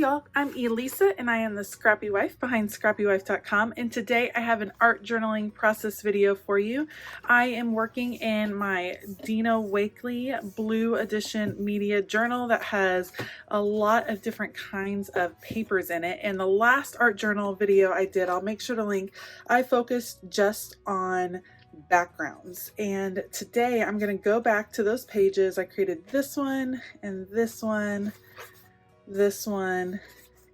y'all, I'm Elisa and I am the Scrappy Wife behind ScrappyWife.com, and today I have an art journaling process video for you. I am working in my Dina Wakley Blue Edition Media Journal that has a lot of different kinds of papers in it, and the last art journal video I did, I'll make sure to link, I focused just on backgrounds, and today I'm going to go back to those pages. I created this one and this one, this one,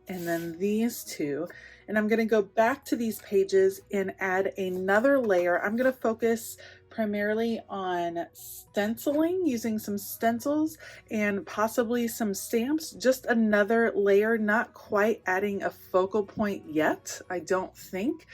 and then these two, and I'm going to go back to these pages and add another layer. I'm going to focus primarily on stenciling, using some stencils and possibly some stamps, just another layer, not quite adding a focal point yet, I don't think,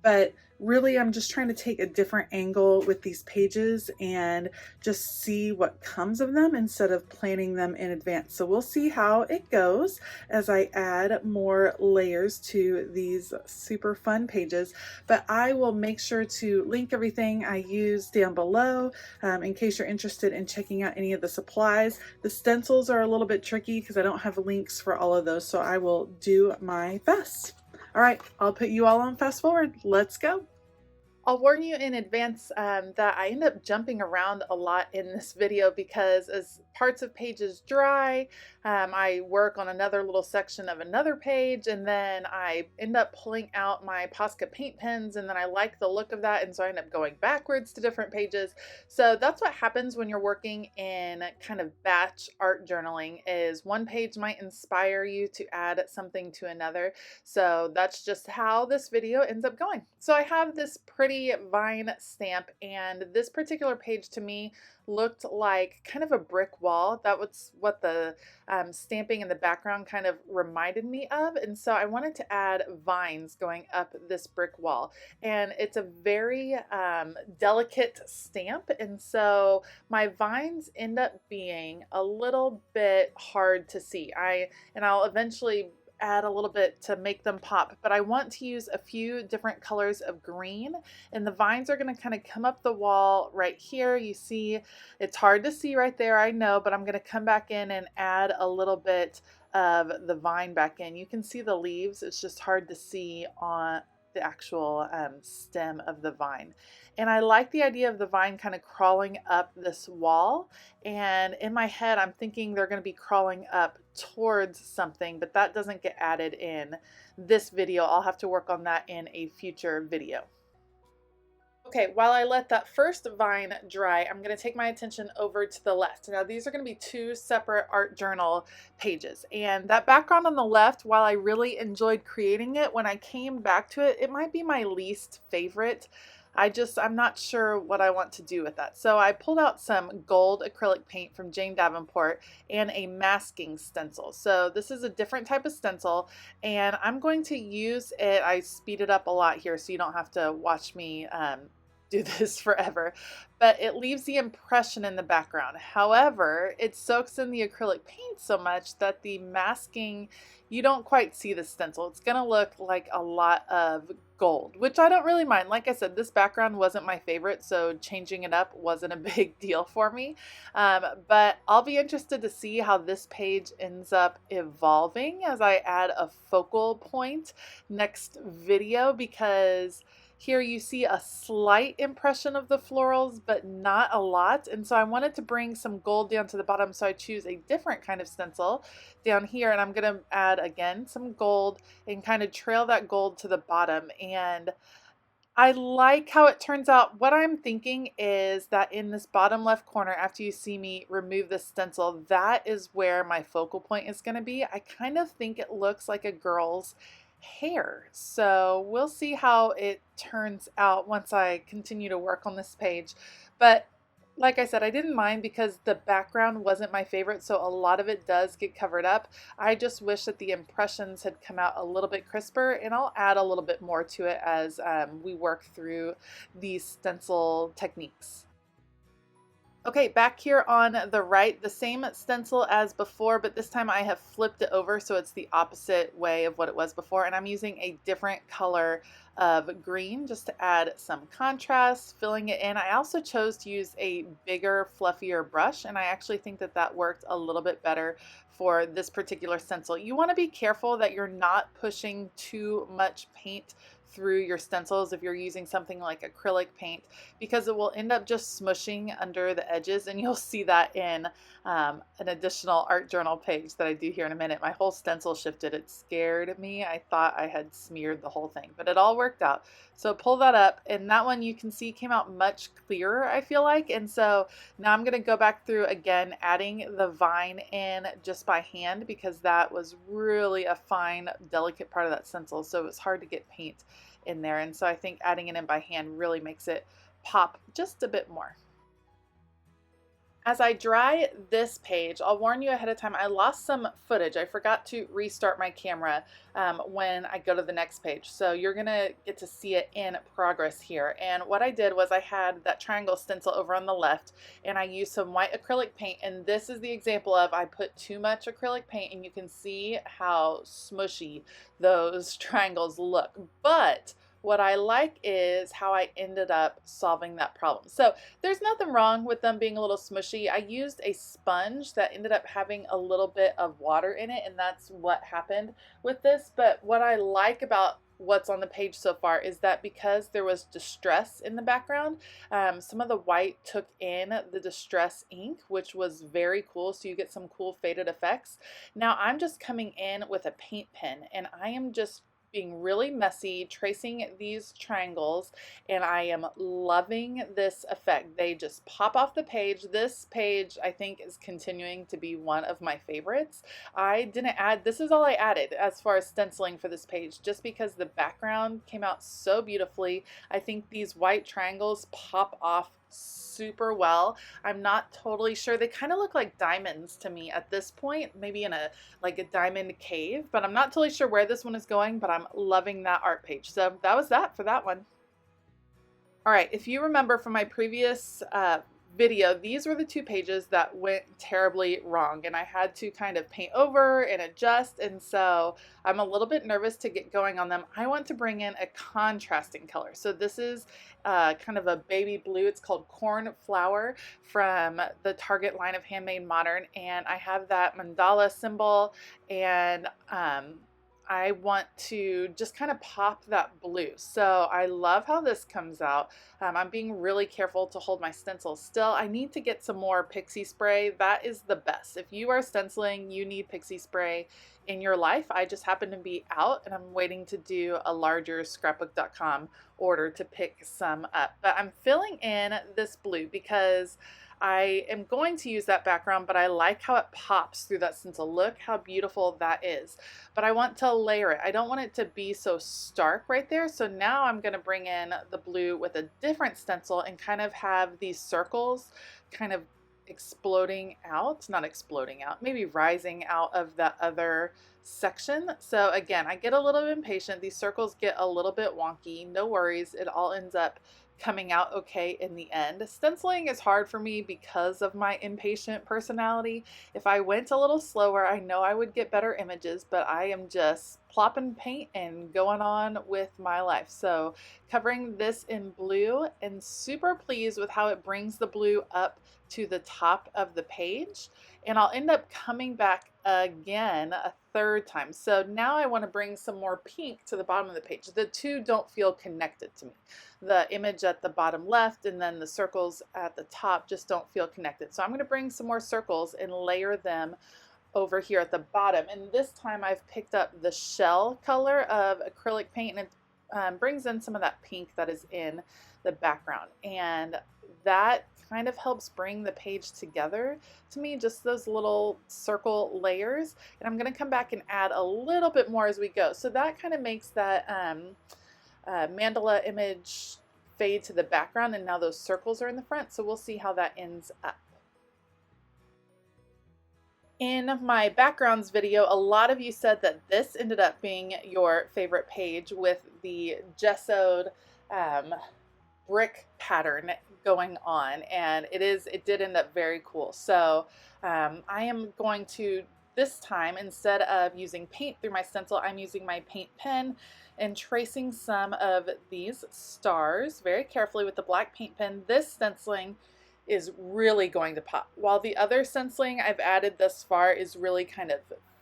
but really I'm just trying to take a different angle with these pages and just see what comes of them instead of planning them in advance. So we'll see how it goes as I add more layers to these super fun pages, but I will make sure to link everything I use down below in case you're interested in checking out any of the supplies. The stencils are a little bit tricky because I don't have links for all of those, so I will do my best. All right, I'll put you all on fast forward. Let's go. I'll warn you in advance that I end up jumping around a lot in this video because as parts of pages dry, I work on another little section of another page, and then I end up pulling out my Posca paint pens, and then I like the look of that, and so I end up going backwards to different pages. So that's what happens when you're working in kind of batch art journaling, is one page might inspire you to add something to another. So that's just how this video ends up going. So I have this pretty vine stamp, and this particular page to me looked like kind of a brick wall. That was what the stamping in the background kind of reminded me of, and so I wanted to add vines going up this brick wall, and it's a very delicate stamp, and so my vines end up being a little bit hard to see. I'll eventually add a little bit to make them pop, but I want to use a few different colors of green, and the vines are going to kind of come up the wall right here. You see, it's hard to see right there, I know, but I'm going to come back in and add a little bit of the vine back in. You can see the leaves, it's just hard to see on the actual stem of the vine. And I like the idea of the vine kind of crawling up this wall, and in my head I'm thinking they're going to be crawling up towards something, but that doesn't get added in this video. I'll have to work on that in a future video. Okay, while I let that first vine dry, I'm going to take my attention over to the left. Now these are going to be two separate art journal pages, and that background on the left, while I really enjoyed creating it, when I came back to it, it might be my least favorite. I'm not sure what I want to do with that. So I pulled out some gold acrylic paint from Jane Davenport and a masking stencil. So this is a different type of stencil, and I'm going to use it. I speed it up a lot here so you don't have to watch me do this forever, but it leaves the impression in the background. However, it soaks in the acrylic paint so much that the masking, you don't quite see the stencil. It's gonna look like a lot of gold, which I don't really mind. Like I said, this background wasn't my favorite, so changing it up wasn't a big deal for me. But I'll be interested to see how this page ends up evolving as I add a focal point next video, because here you see a slight impression of the florals, but not a lot. And so I wanted to bring some gold down to the bottom, so I choose a different kind of stencil down here, and I'm gonna add again some gold and kind of trail that gold to the bottom. And I like how it turns out. What I'm thinking is that in this bottom left corner, after you see me remove the stencil, that is where my focal point is gonna be. I kind of think it looks like a girl's hair. So we'll see how it turns out once I continue to work on this page. But like I said, I didn't mind because the background wasn't my favorite, so a lot of it does get covered up. I just wish that the impressions had come out a little bit crisper, and I'll add a little bit more to it as we work through these stencil techniques. Okay, back here on the right, the same stencil as before, but this time I have flipped it over so it's the opposite way of what it was before, and I'm using a different color of green just to add some contrast, filling it in. I also chose to use a bigger, fluffier brush, and I actually think that that worked a little bit better for this particular stencil. You want to be careful that you're not pushing too much paint through your stencils if you're using something like acrylic paint, because it will end up just smushing under the edges, and you'll see that in an additional art journal page that I do here in a minute. My whole stencil shifted. It scared me. I thought I had smeared the whole thing, but it all worked out. So pull that up, and that one you can see came out much clearer, I feel like. And so now I'm going to go back through again, adding the vine in just by hand, because that was really a fine, delicate part of that stencil. So it's hard to get paint in there. And so I think adding it in by hand really makes it pop just a bit more. As I dry this page, I'll warn you ahead of time, I lost some footage. I forgot to restart my camera when I go to the next page. So you're gonna get to see it in progress here. And what I did was I had that triangle stencil over on the left, and I used some white acrylic paint. And this is the example of I put too much acrylic paint, and you can see how smushy those triangles look. But what I like is how I ended up solving that problem. So there's nothing wrong with them being a little smushy. I used a sponge that ended up having a little bit of water in it, and that's what happened with this. But what I like about what's on the page so far is that because there was distress in the background, some of the white took in the distress ink, which was very cool. So you get some cool faded effects. Now I'm just coming in with a paint pen, and I am just being really messy, tracing these triangles, and I am loving this effect. They just pop off the page. This page, I think, is continuing to be one of my favorites. I didn't add, this is all I added as far as stenciling for this page, just because the background came out so beautifully. I think these white triangles pop off super well. I'm not totally sure. They kind of look like diamonds to me at this point, maybe in a diamond cave, but I'm not totally sure where this one is going, but I'm loving that art page. So that was that for that one. All right, if you remember from my previous video, these were the two pages that went terribly wrong, and I had to kind of paint over and adjust, and so I'm a little bit nervous to get going on them. I want to bring in a contrasting color. So this is kind of a baby blue. It's called Cornflower from the Target line of Handmade Modern, and I have that mandala symbol, and I want to just kind of pop that blue. So I love how this comes out. I'm being really careful to hold my stencil still. I need to get some more pixie spray. That is the best. If you are stenciling, you need pixie spray in your life. I just happen to be out, and I'm waiting to do a larger scrapbook.com order to pick some up. But I'm filling in this blue because I am going to use that background, but I like how it pops through that stencil. Look how beautiful that is. But I want to layer it. I don't want it to be so stark right there. So now I'm going to bring in the blue with a different stencil and kind of have these circles kind of exploding out, not exploding out, maybe rising out of that other section. So again, I get a little impatient. These circles get a little bit wonky. No worries. It all ends up coming out okay in the end. Stenciling is hard for me because of my impatient personality. If I went a little slower, I know I would get better images, but I am just plopping paint and going on with my life. So covering this in blue, and super pleased with how it brings the blue up to the top of the page. And I'll end up coming back again a third time. So now I want to bring some more pink to the bottom of the page. The two don't feel connected to me. The image at the bottom left and then the circles at the top just don't feel connected. So I'm going to bring some more circles and layer them over here at the bottom. And this time I've picked up the shell color of acrylic paint, and it brings in some of that pink that is in the background. And that kind of helps bring the page together to me, just those little circle layers. And I'm going to come back and add a little bit more as we go. So that kind of makes that mandala image fade to the background, and now those circles are in the front. So we'll see how that ends up. In my backgrounds video, a lot of you said that this ended up being your favorite page with the gessoed brick pattern. going on, and it did end up very cool. So I am going to, this time, instead of using paint through my stencil, I'm using my paint pen and tracing some of these stars very carefully with the black paint pen. This stenciling is really going to pop. While the other stenciling I've added thus far is really kind of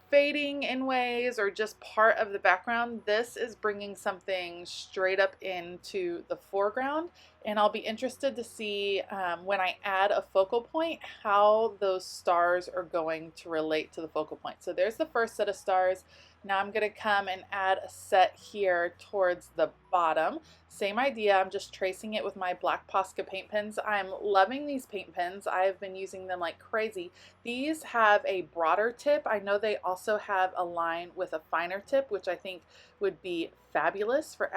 fading in ways or just part of the background, this is bringing something straight up into the foreground, and I'll be interested to see when I add a focal point how those stars are going to relate to the focal point. So there's the first set of stars. Now I'm going to come and add a set here towards the bottom. Same idea, I'm just tracing it with my black Posca paint pens. I'm loving these paint pens. I've been using them like crazy. These have a broader tip. I know they also have a line with a finer tip, which I think would be fabulous for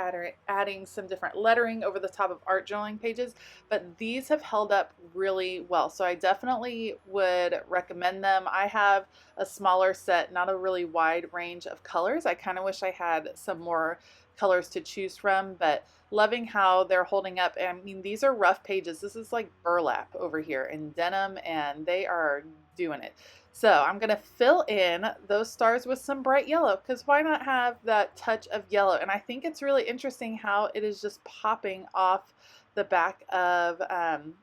adding some different lettering over the top of art journaling pages, but these have held up really well, so I definitely would recommend them. I have a smaller set, not a really wide range of colors. I kind of wish I had some more colors to choose from, but loving how they're holding up. And I mean, these are rough pages. This is like burlap over here in denim, and they are doing it. So I'm going to fill in those stars with some bright yellow, because why not have that touch of yellow? And I think it's really interesting how it is just popping off the back of,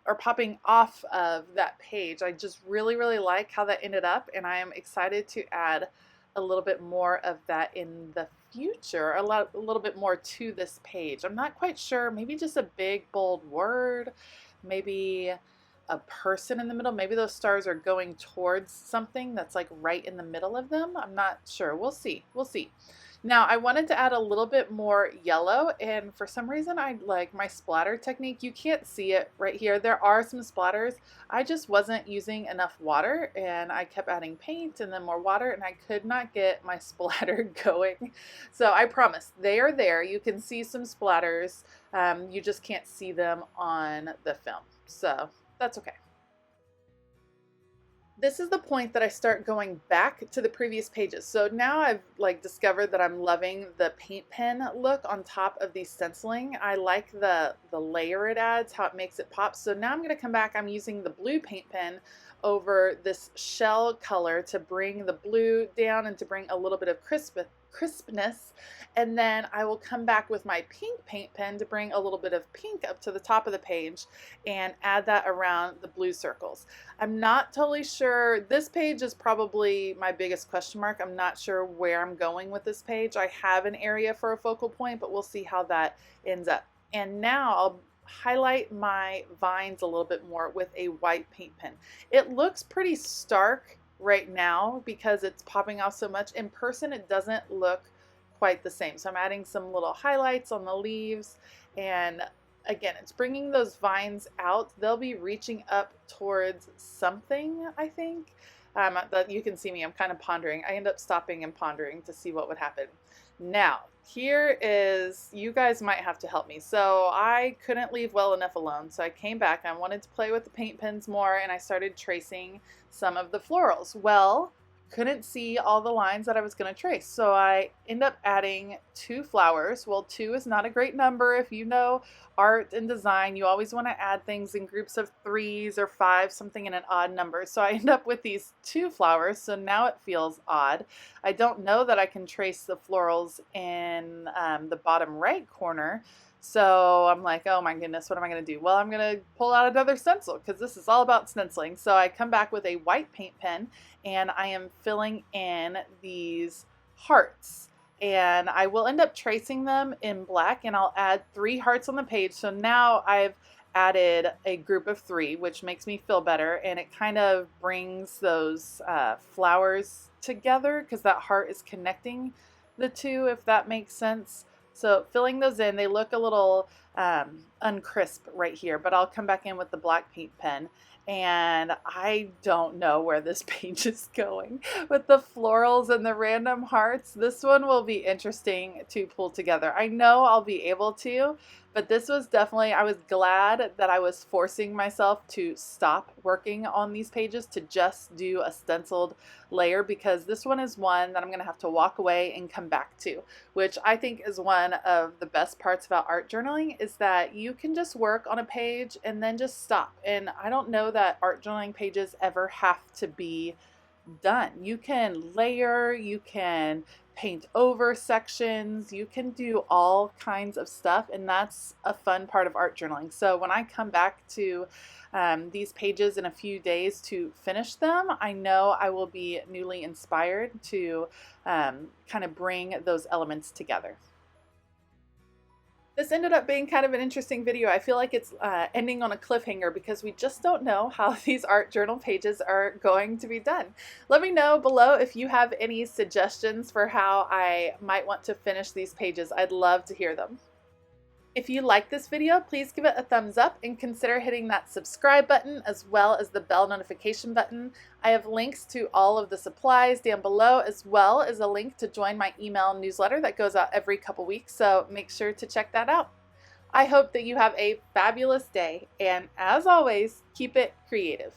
or popping off of that page. I just really, really like how that ended up, and I am excited to add a little bit more of that in the future, a little bit more to this page. I'm not quite sure, maybe just a big bold word, maybe a person in the middle. Maybe those stars are going towards something that's like right in the middle of them. I'm not sure. We'll see. We'll see. Now I wanted to add a little bit more yellow, and for some reason I like my splatter technique. You can't see it right here. There are some splatters. I just wasn't using enough water, and I kept adding paint and then more water, and I could not get my splatter going. So I promise they are there. You can see some splatters. You just can't see them on the film. So that's okay. This is the point that I start going back to the previous pages. So now I've like discovered that I'm loving the paint pen look on top of the stenciling. I like the layer it adds, how it makes it pop. So now I'm going to come back. I'm using the blue paint pen over this shell color to bring the blue down and to bring a little bit of crispness, and then I will come back with my pink paint pen to bring a little bit of pink up to the top of the page and add that around the blue circles. I'm not totally sure. This page is probably my biggest question mark. I'm not sure where I'm going with this page. I have an area for a focal point, but we'll see how that ends up. And now I'll highlight my vines a little bit more with a white paint pen. It looks pretty stark right now because it's popping off so much. In person it doesn't look quite the same, so I'm adding some little highlights on the leaves, and again it's bringing those vines out. They'll be reaching up towards something, I think. That you can see me, I'm kind of pondering. I end up stopping and pondering to see what would happen. Now here is, you guys might have to help me. So I couldn't leave well enough alone, so I came back. I wanted to play with the paint pens more, and I started tracing some of the florals. Well, couldn't see all the lines that I was going to trace, so I end up adding 2 flowers. Well, 2 is not a great number. If you know art and design, you always want to add things in groups of 3s or 5, something in an odd number. So I end up with these 2 flowers, so now it feels odd. I don't know that I can trace the florals in the bottom right corner. So I'm like, oh my goodness, what am I going to do? Well, I'm going to pull out another stencil because this is all about stenciling. So I come back with a white paint pen, and I am filling in these hearts. And I will end up tracing them in black, and I'll add 3 hearts on the page. So now I've added a group of 3, which makes me feel better, and it kind of brings those flowers together because that heart is connecting the 2, if that makes sense. So filling those in, they look a little uncrisp right here, but I'll come back in with the black paint pen, and I don't know where this page is going with the florals and the random hearts. This one will be interesting to pull together. I know I'll be able to, But this was definitely, I was glad that I was forcing myself to stop working on these pages to just do a stenciled layer, because this one is one that I'm going to have to walk away and come back to, which I think is one of the best parts about art journaling, is that you can just work on a page and then just stop. And I don't know that art journaling pages ever have to be done. You can layer, you can paint over sections, you can do all kinds of stuff, and that's a fun part of art journaling. So when I come back to these pages in a few days to finish them, I know I will be newly inspired to kind of bring those elements together. This ended up being kind of an interesting video. I feel like it's ending on a cliffhanger because we just don't know how these art journal pages are going to be done. Let me know below if you have any suggestions for how I might want to finish these pages. I'd love to hear them. If you like this video, please give it a thumbs up and consider hitting that subscribe button as well as the bell notification button. I have links to all of the supplies down below, as well as a link to join my email newsletter that goes out every couple weeks, so make sure to check that out. I hope that you have a fabulous day, and as always, keep it creative.